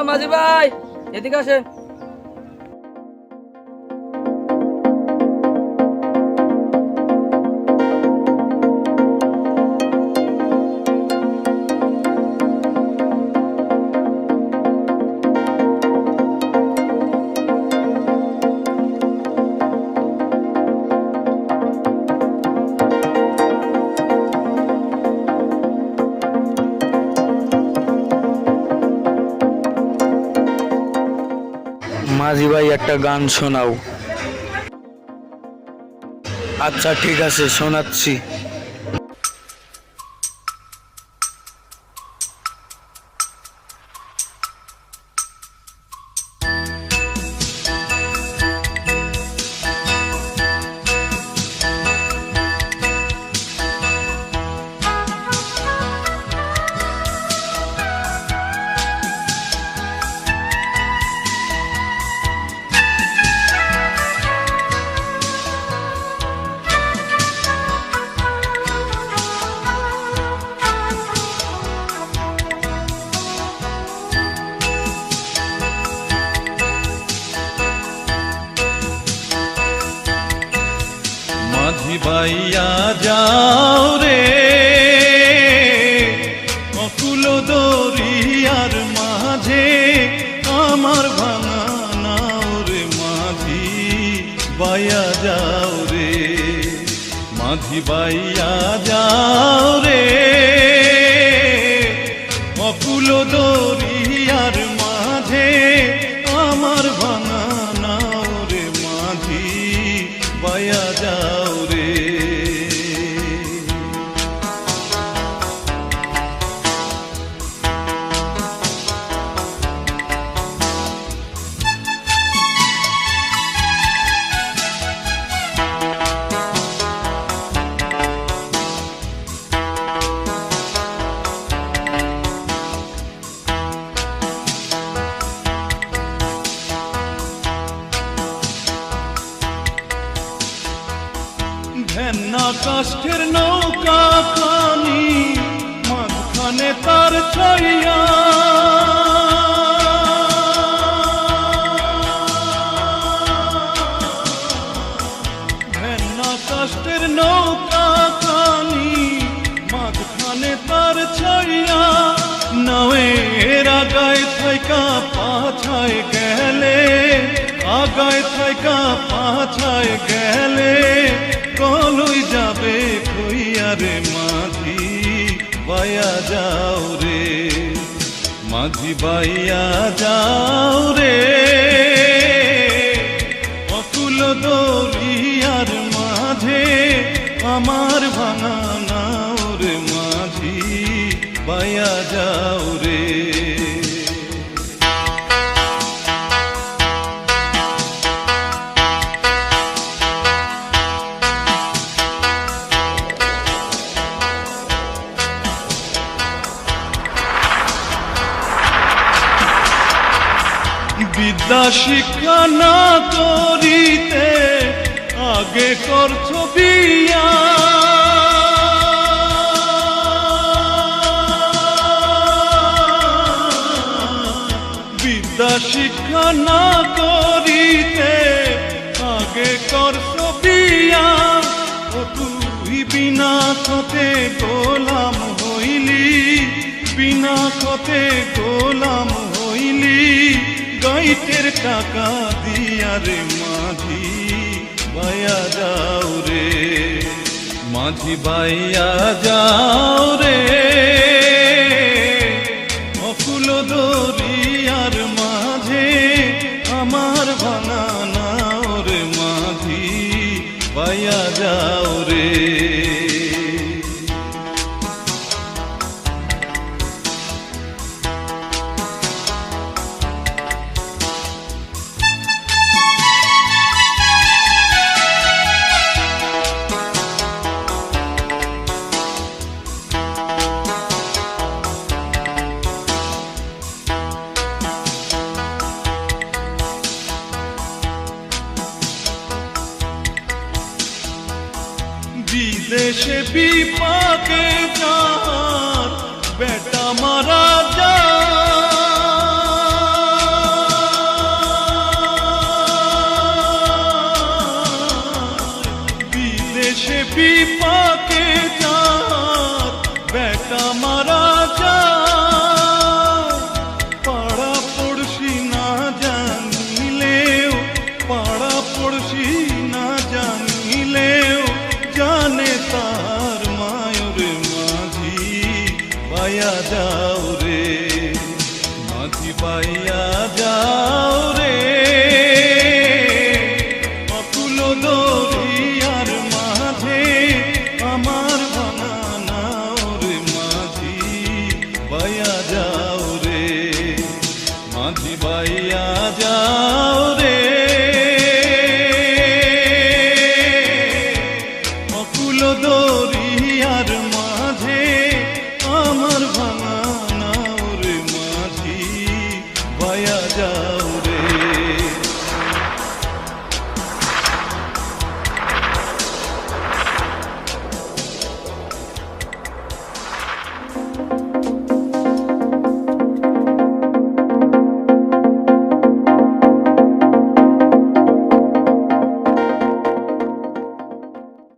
মাঝি ভাই এদিকে আসেন। মাঝি ভাই একটা গান শোনাও। আচ্ছা ঠিক আছে, শোনাচ্ছি। মাঝি ভাইয়া যাও রে অকুল দরিয়ার মাঝে, আমার ভাঙা নাও রে মাঝি ভাইয়া যাও রে। মাঝি ভাইয়া যাও রে অকুল দরিয়ার মাঝে, আমার ভাঙা নাও রে মাঝি ভাইয়া যাও রে। ভেন্না কাষ্ঠের নৌকা খানি, মাঝখানে তার ছাইয়া, ভেন্না কাষ্ঠের নৌকা খানি, মাঝখানে তার ছাইয়া, নাওয়ের আগায় থাইকা পাছায় গেলে, আগায় থাইকা পাছায় গেলে, কলই যাবে কইয়া রে মাঝি ভাইয়া যাও রে। মাঝি ভাইয়া যাও রে অকুল দরিয়ার মাঝে, আমার ভাঙা নাও রে মাঝি ভাইয়া যাও রে। বিদ্যা শিক্ষা না করিতে আগে করছো বিয়া, বিদ্যা শিক্ষা না করিতে আগে করছো বিয়া, ও তুই বিনা খতে গোলাম হইলি, বিনা খতে গোলাম হইলি, গাইতের টাকা দিয়া রে মাঝি ভাইয়া যাও রে। মাঝি ভাইয়া যাও রে অকুল দরিয়ার মাঝে, আমার ভাঙা নাও রে মাঝি ভাইয়া যাও রে। বিদেশে বিপাকে যার বেটা মারা যায়, সে বিপাকে